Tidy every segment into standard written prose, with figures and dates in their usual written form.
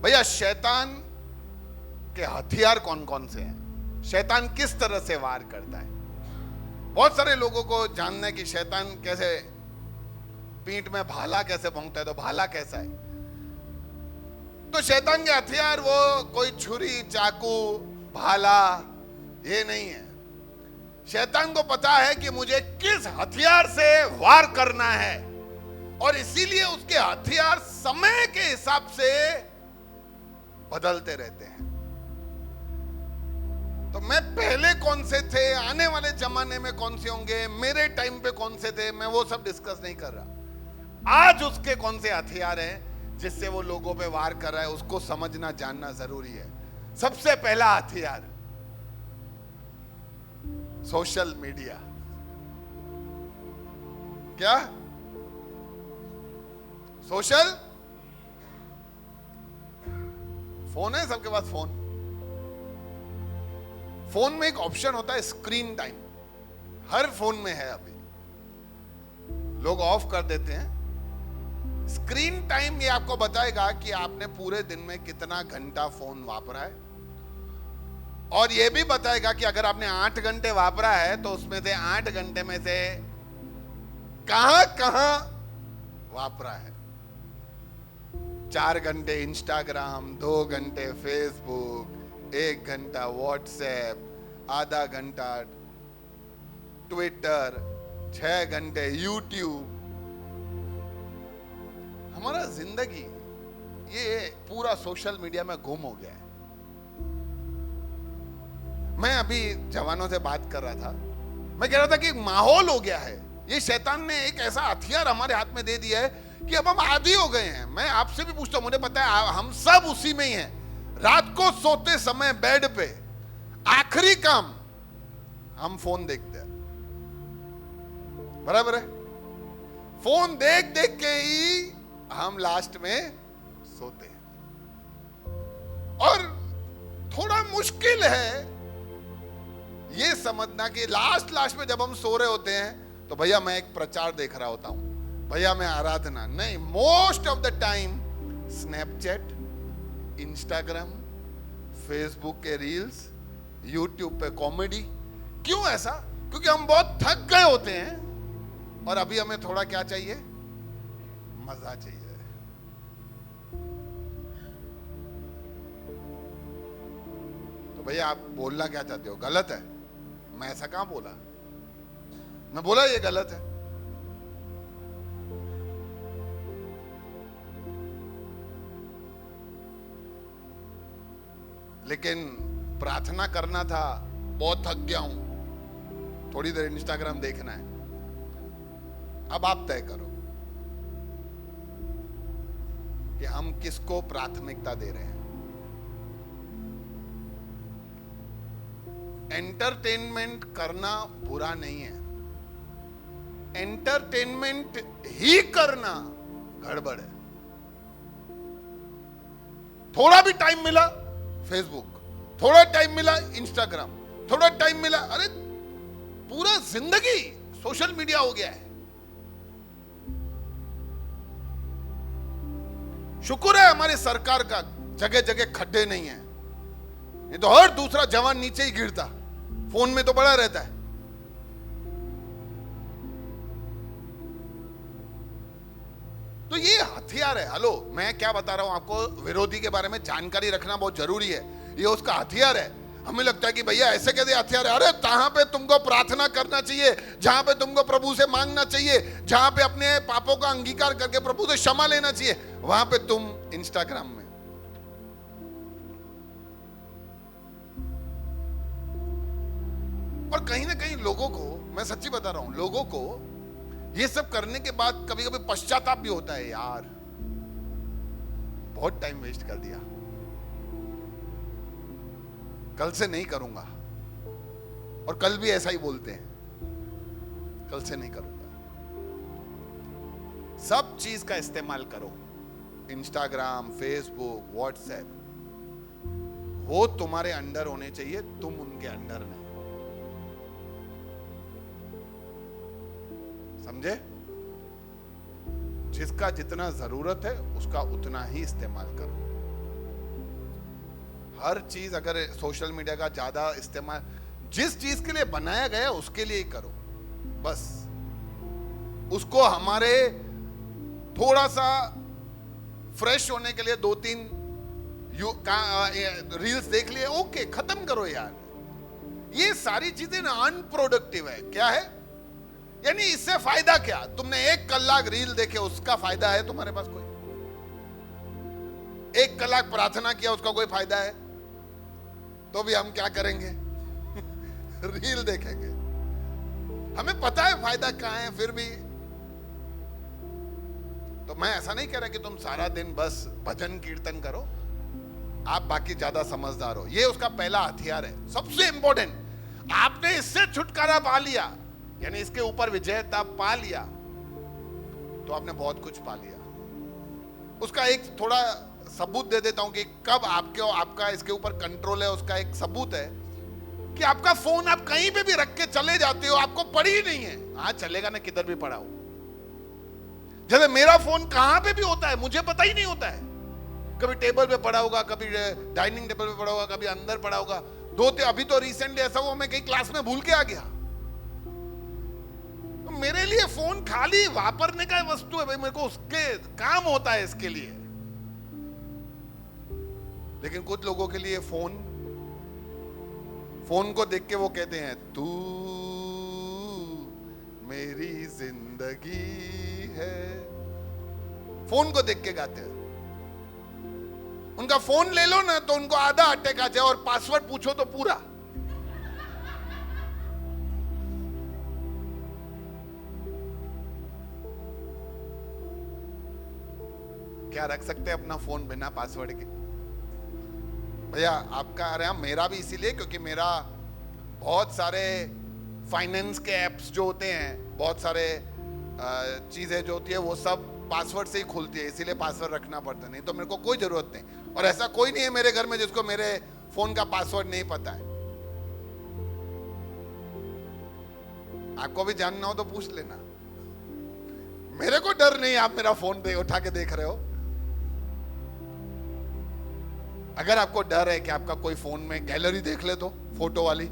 भैया शैतान के हथियार कौन कौन से हैं, शैतान किस तरह से वार करता है। बहुत सारे लोगों को जानना है कि शैतान कैसे, पीठ में भाला कैसे भौंकता है, तो भाला कैसा है। तो शैतान के हथियार वो कोई छुरी, चाकू, भाला ये नहीं है। शैतान को पता है कि मुझे किस हथियार से वार करना है, और इसीलिए उसके हथियार समय के हिसाब से बदलते रहते हैं। तो मैं पहले कौन से थे, आने वाले जमाने में कौन से होंगे, मेरे टाइम पे कौन से थे, मैं वो सब डिस्कस नहीं कर रहा। आज उसके कौन से हथियार हैं जिससे वो लोगों पे वार कर रहा है, उसको समझना जानना जरूरी है। सबसे पहला हथियार सोशल मीडिया। क्या सोशल फोन है सबके पास। फोन में एक ऑप्शन होता है स्क्रीन टाइम, हर फोन में है। अभी लोग ऑफ कर देते हैं। स्क्रीन टाइम ये आपको बताएगा कि आपने पूरे दिन में कितना घंटा फोन वापरा है, और ये भी बताएगा कि अगर आपने 8 घंटे वापरा है तो उसमें से 8 घंटे में से कहां कहां वापरा है। 4 घंटे इंस्टाग्राम, 2 घंटे फेसबुक, 1 घंटा व्हाट्सएप, आधा घंटा ट्विटर, 6 घंटे यूट्यूब। हमारा जिंदगी ये पूरा सोशल मीडिया में गुम हो गया है। मैं अभी जवानों से बात कर रहा था, मैं कह रहा था कि एक माहौल हो गया है। ये शैतान ने एक ऐसा हथियार हमारे हाथ में दे दिया है कि अब हम आदी हो गए हैं। मैं आपसे भी पूछता हूं, मुझे पता है हम सब उसी में ही हैं। रात को सोते समय बेड पे आखिरी काम हम फोन देखते हैं, बराबर है। फोन देख देख के ही हम लास्ट में सोते हैं। और थोड़ा मुश्किल है ये समझना कि लास्ट में जब हम सो रहे होते हैं तो भैया मैं एक प्रचार देख रहा होता हूं, भैया मैं आराधना नहीं। Most of the time Snapchat, Instagram, Facebook के रील्स, यूट्यूब पे कॉमेडी। क्यों ऐसा? क्योंकि हम बहुत थक गए होते हैं और अभी हमें थोड़ा क्या चाहिए, मजा चाहिए। तो भैया आप बोलना क्या चाहते हो? गलत है? मैं ऐसा कहां बोला? मैं बोला ये गलत है? लेकिन प्रार्थना करना था, बहुत थक गया हूं, थोड़ी देर इंस्टाग्राम देखना है। अब आप तय करो कि हम किसको प्राथमिकता दे रहे हैं। एंटरटेनमेंट करना बुरा नहीं है, एंटरटेनमेंट ही करना गड़बड़ है। थोड़ा भी टाइम मिला फेसबुक, थोड़ा टाइम मिला इंस्टाग्राम, थोड़ा टाइम मिला, अरे पूरा जिंदगी सोशल मीडिया हो गया है। शुक्र है हमारी सरकार का, जगह जगह खड्डे नहीं है, नहीं तो हर दूसरा जवान नीचे ही गिरता, फोन में तो बड़ा रहता है। तो ये हथियार है। हेलो, मैं क्या बता रहा हूं आपको, विरोधी के बारे में जानकारी रखना बहुत जरूरी है। ये उसका हथियार है। हमें लगता है कि भैया ऐसे कैसे हथियार है? अरे जहां पे तुमको प्रार्थना करना चाहिए, जहां पे तुमको प्रभु से मांगना चाहिए, जहां पे अपने पापों का अंगीकार करके प्रभु से क्षमा लेना चाहिए, वहां पे तुम इंस्टाग्राम में। और कहीं ना कहीं लोगों को, मैं सच्ची बता रहा हूं, लोगों को ये सब करने के बाद कभी कभी पश्चाताप भी होता है, यार बहुत टाइम वेस्ट कर दिया, कल से नहीं करूंगा। और कल भी ऐसा ही बोलते हैं, कल से नहीं करूंगा। सब चीज का इस्तेमाल करो, इंस्टाग्राम, फेसबुक, व्हाट्सएप, वो तुम्हारे अंडर होने चाहिए, तुम उनके अंडर नहीं। समझे? जिसका जितना जरूरत है उसका उतना ही इस्तेमाल करो। हर चीज अगर सोशल मीडिया का ज्यादा इस्तेमाल, जिस चीज के लिए बनाया गया उसके लिए ही करो बस। उसको हमारे थोड़ा सा फ्रेश होने के लिए 2-3 रील्स देख लिए, ओके, खत्म करो यार। ये सारी चीजें ना अनप्रोडक्टिव है। क्या है? यानी इससे फायदा क्या? तुमने 1 कलाक रील देखे, उसका फायदा है तुम्हारे पास कोई? 1 कलाक प्रार्थना किया, उसका कोई फायदा है? तो भी हम क्या करेंगे? रील देखेंगे। हमें पता है फायदा कहां है, फिर भी। तो मैं ऐसा नहीं कह रहा कि तुम सारा दिन बस भजन कीर्तन करो, आप बाकी ज्यादा समझदार हो। ये उसका पहला हथियार है, सबसे इंपॉर्टेंट। आपने इससे छुटकारा पा लिया, यानी इसके ऊपर विजयता पा लिया, तो आपने बहुत कुछ पा लिया। उसका एक थोड़ा सबूत दे देता हूं कि कब आपका इसके ऊपर कंट्रोल है। उसका एक सबूत है कि आपका फोन आप कहीं पे भी रख के चले जाते हो, आपको पड़ी ही नहीं है। हाँ, चलेगा ना, किधर भी पड़ा हो। जैसे मेरा फोन कहां पे भी होता है, मुझे पता ही नहीं होता है। कभी टेबल पे पड़ा होगा, कभी डाइनिंग टेबल पे पड़ा होगा, कभी अंदर पड़ा होगा। अभी तो रिसेंटली ऐसा हुआ, मैं कहीं क्लास में भूल के आ गया। तो मेरे लिए फोन खाली वापरने का वस्तु है भाई, मेरे को उसके काम होता है इसके लिए। लेकिन कुछ लोगों के लिए फोन को देख के वो कहते हैं, तू मेरी जिंदगी है। फोन को देख के गाते हैं। उनका फोन ले लो ना तो उनको आधा अटैक आ जाए, और पासवर्ड पूछो तो पूरा। क्या रख सकते हैं अपना फोन बिना पासवर्ड के? भैया आपका, अरे मेरा भी इसीलिए क्योंकि मेरा बहुत सारे फाइनेंस के एप्स जो होते हैं, बहुत सारे चीजें जो होती है वो सब पासवर्ड से ही खुलती है, इसीलिए पासवर्ड रखना पड़ता है। नहीं तो मेरे को कोई जरूरत नहीं। और ऐसा कोई नहीं है मेरे घर में जिसको मेरे फोन का पासवर्ड नहीं पता है। आपको भी जानना हो तो पूछ लेना, मेरे को डर नहीं। आप मेरा फोन उठा के देख रहे हो। अगर आपको डर है कि आपका कोई फोन में गैलरी देख ले तो, फोटो वाली,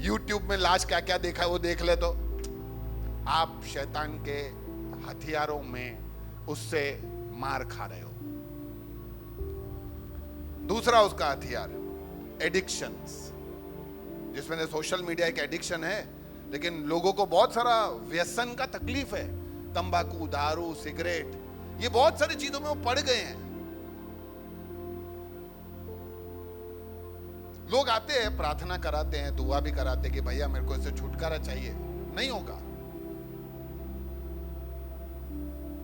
YouTube में लास्ट क्या क्या देखा है वो देख ले तो, आप शैतान के हथियारों में उससे मार खा रहे हो। दूसरा उसका हथियार एडिक्शंस, जिसमें सोशल मीडिया एक एडिक्शन है, लेकिन लोगों को बहुत सारा व्यसन का तकलीफ है। तंबाकू, दारू, सिगरेट, ये बहुत सारी चीजों में वो पड़ गए हैं। लोग आते हैं, प्रार्थना कराते हैं, दुआ भी कराते हैं कि भैया मेरे को इससे छुटकारा चाहिए। नहीं होगा।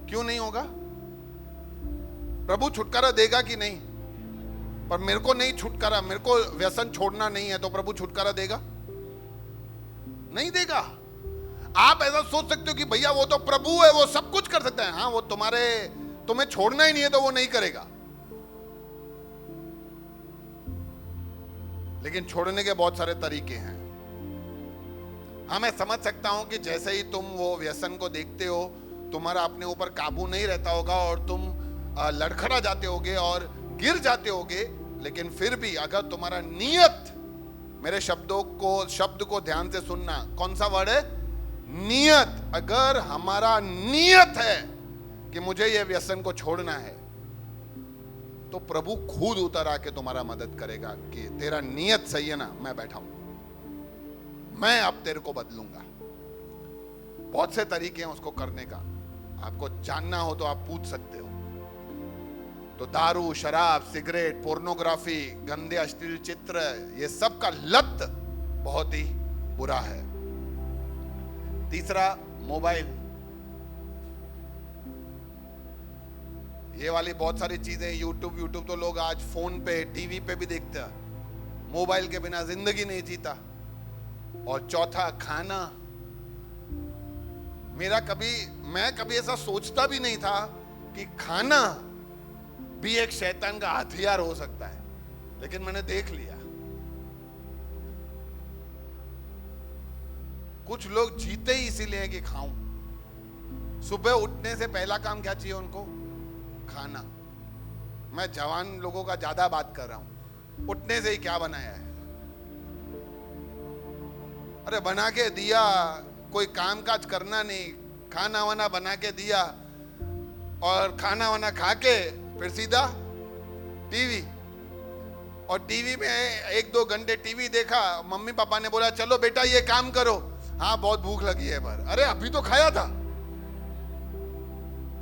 क्यों नहीं होगा? प्रभु छुटकारा देगा कि नहीं? पर मेरे को नहीं छुटकारा, मेरे को व्यसन छोड़ना नहीं है, तो प्रभु छुटकारा देगा? नहीं देगा। आप ऐसा सोच सकते हो कि भैया वो तो प्रभु है, वो सब कुछ कर सकता है। हाँ, वो तुम्हें छोड़ना ही नहीं है तो वो नहीं करेगा। लेकिन छोड़ने के बहुत सारे तरीके हैं। हाँ, मैं समझ सकता हूं कि जैसे ही तुम वो व्यसन को देखते हो, तुम्हारा अपने ऊपर काबू नहीं रहता होगा और तुम लड़खड़ा जाते होगे और गिर जाते होगे। लेकिन फिर भी अगर तुम्हारा नियत, मेरे शब्द को ध्यान से सुनना, कौन सा वर्ड है? नियत। अगर हमारा नियत है कि मुझे ये व्यसन को छोड़ना है, तो प्रभु खुद उतर आके तुम्हारा मदद करेगा कि तेरा नियत सही है ना, मैं बैठा हूं, मैं अब तेरे को बदलूंगा। बहुत से तरीके हैं उसको करने का। आपको जानना हो तो आप पूछ सकते हो। तो दारू, शराब, सिगरेट, पोर्नोग्राफी, गंदे अश्लील चित्र, ये सब का लत बहुत ही बुरा है। तीसरा, मोबाइल। ये वाली बहुत सारी चीजें, यूट्यूब तो लोग आज फोन पे, टीवी पे भी देखते हैं। मोबाइल के बिना जिंदगी नहीं जीता। और चौथा, खाना। मैं कभी ऐसा सोचता भी नहीं था कि खाना भी एक शैतान का हथियार हो सकता है, लेकिन मैंने देख लिया। कुछ लोग जीते ही इसीलिए हैं कि खाऊं। सुबह उठने से पहला काम क्या चाहिए उनको? खाना। मैं जवान लोगों का ज्यादा बात कर रहा हूं। उठने से ही क्या बनाया है? अरे बना के दिया, कोई काम काज करना नहीं, खाना वाना बना के दिया और खाना वाना खा के फिर सीधा टीवी, और टीवी में 1-2 घंटे टीवी देखा। मम्मी पापा ने बोला चलो बेटा ये काम करो, हाँ बहुत भूख लगी है पर, अरे अभी तो खाया था।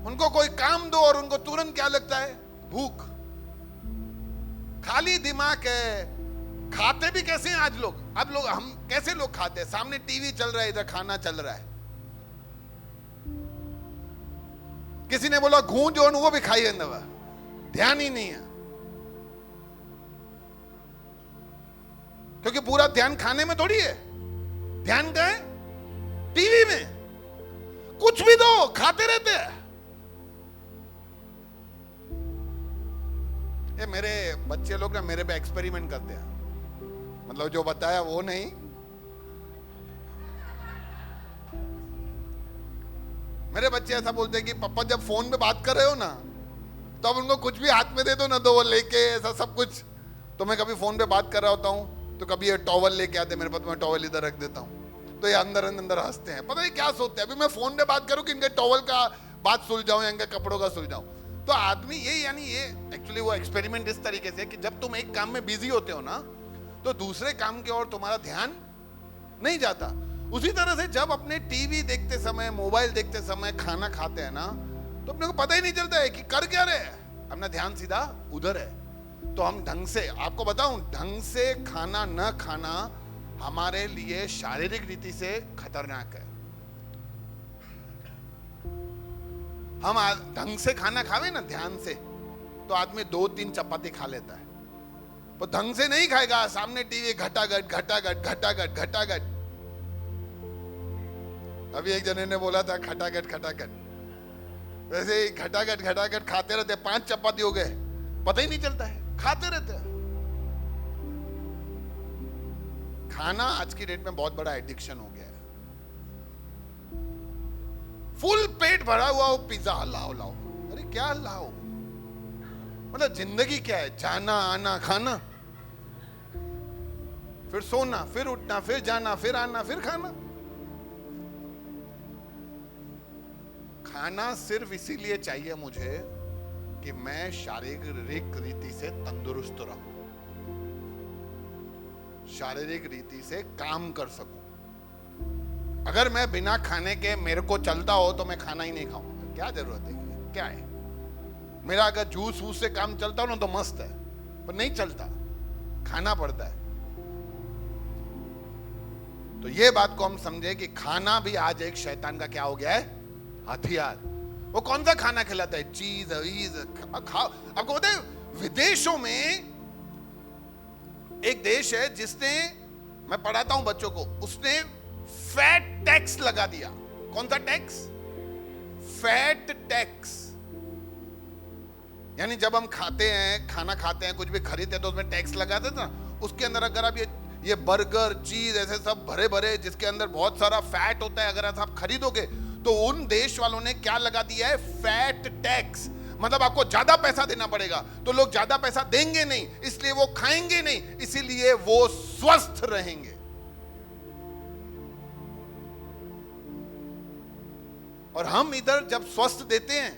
उनको कोई काम दो और उनको तुरंत क्या लगता है? भूख। खाली दिमाग है। खाते भी कैसे हैं आज लोग? अब लोग, हम कैसे लोग खाते हैं? सामने टीवी चल रहा है, इधर खाना चल रहा है। किसी ने बोला घूंज और वो भी खाई है दवा, ध्यान ही नहीं है, क्योंकि पूरा ध्यान खाने में थोड़ी है। ध्यान का है टीवी में। कुछ भी दो, खाते रहते हैं। ये मेरे बच्चे लोग ना मेरे पे एक्सपेरिमेंट करते हैं, मतलब जो बताया वो नहीं। मेरे बच्चे ऐसा बोलते हैं कि पापा जब फोन पे बात कर रहे हो ना, तो अब उनको कुछ भी हाथ में दे दो ना, तो वो लेके ऐसा सब कुछ। तो मैं कभी फोन पे बात कर रहा होता हूँ तो कभी ये टॉवल लेके आते मेरे पास, मैं टॉवल इधर रख देता हूँ, तो ये अंदर अंदर हंसते हैं। पता नहीं क्या सोचते हैं, अभी मैं फोन पे बात करूँ कि इनके टॉवल का बात सुलझाऊं या इनके कपड़ों का सुलझाऊं। तो आदमी ये, यानी ये एक्चुअली वो एक्सपेरिमेंट इस तरीके से कि जब तुम एक काम में बिजी होते हो ना, तो दूसरे काम की ओर तुम्हारा ध्यान नहीं जाता। उसी तरह से जब अपने टीवी देखते समय, मोबाइल देखते समय खाना खाते हैं ना, तो अपने को पता ही नहीं चलता है कि कर क्या रहे हैं, अपना ध्यान सीधा उधर है। तो हम ढंग से, आपको बताऊं, ढंग से खाना न खाना हमारे लिए शारीरिक रीति से खतरनाक है। हम ढंग से खाना खावे ना ध्यान से, तो आदमी 2-3 चपाती खा लेता है। वो ढंग से नहीं खाएगा, सामने टीवी घटाघट घटाघट घटाघट घटाघट। अभी एक जने ने बोला था खटाखट खटाखट, वैसे ही घटाघट घटाघट खाते रहते। 5 चपाती हो गए, पता ही नहीं चलता है, खाते रहते हैं। खाना आज की डेट में बहुत बड़ा एडिक्शन हो गया है। फुल पेट भरा हुआ हो, पिज्जा लाओ लाओ, अरे क्या लाओ? मतलब जिंदगी क्या है? जाना आना खाना, फिर सोना, फिर उठना, फिर जाना, फिर आना, फिर खाना। खाना सिर्फ इसीलिए चाहिए मुझे कि मैं शारीरिक रीति से तंदुरुस्त रहूं, शारीरिक रीति से काम कर सकूं। अगर मैं बिना खाने के मेरे को चलता हो तो मैं खाना ही नहीं खाऊंगा, क्या जरूरत है? क्या है? मेरा अगर जूस वूस से काम चलता हो ना तो मस्त है, पर नहीं चलता, खाना पड़ता है। तो ये बात को हम समझे कि खाना भी आज एक शैतान का क्या हो गया है? हथियार। वो कौन सा खाना खिलाता है? चीज खाओ। आपको पता है विदेशों में एक देश है जिसने, मैं पढ़ाता हूं बच्चों को, उसने फैट टैक्स लगा दिया। कौन सा टैक्स? Fat tax. यानी जब हम खाते हैं, खाना खाते हैं, कुछ भी खरीदते हैं तो उसमें टैक्स लगा देते ना। उसके अंदर अगर आप ये बर्गर, चीज, ऐसे सब भरे भरे जिसके अंदर बहुत सारा फैट होता है, अगर आप खरीदोगे तो उन देश वालों ने क्या लगा दिया है? Fat tax. मतलब आपको ज्यादा पैसा देना पड़ेगा, तो लोग ज्यादा पैसा देंगे नहीं, इसलिए वो खाएंगे नहीं, इसीलिए वो स्वस्थ रहेंगे। और हम इधर जब स्वस्थ देते हैं,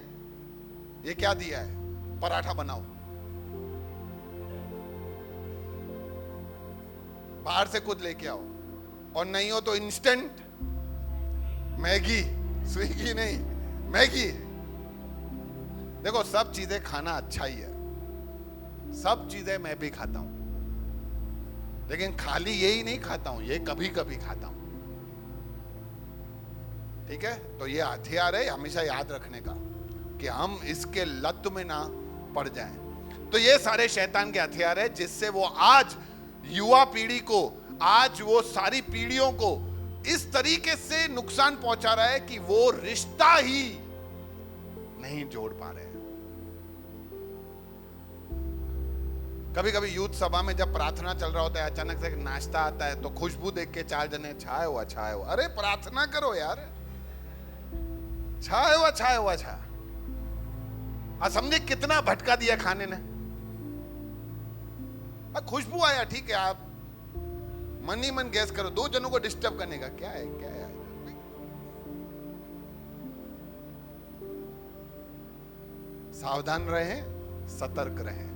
ये क्या दिया है? पराठा बनाओ, बाहर से खुद लेके आओ, और नहीं हो तो इंस्टेंट मैगी, स्विगी नहीं, मैगी। देखो सब चीजें खाना अच्छा ही है, सब चीजें मैं भी खाता हूं, लेकिन खाली यही नहीं खाता हूं, ये कभी कभी खाता हूं। ठीक है? तो ये हथियार है हमेशा याद रखने का कि हम इसके लत में ना पड़ जाएं। तो ये सारे शैतान के हथियार है जिससे वो आज युवा पीढ़ी को, आज वो सारी पीढ़ियों को इस तरीके से नुकसान पहुंचा रहा है कि वो रिश्ता ही नहीं जोड़ पा रहे हैं। कभी कभी यूथ सभा में जब प्रार्थना चल रहा होता है, अचानक से नाश्ता आता है तो खुशबू देख के 4 जने छाए हुआ। अरे प्रार्थना करो यार, छाए हुआ छा। समझे कितना भटका दिया खाने ने। खुशबू आया, ठीक है, आप मन ही मन गैस करो, 2 जनों को डिस्टर्ब करने का क्या है, क्या है। सावधान रहें, सतर्क रहें।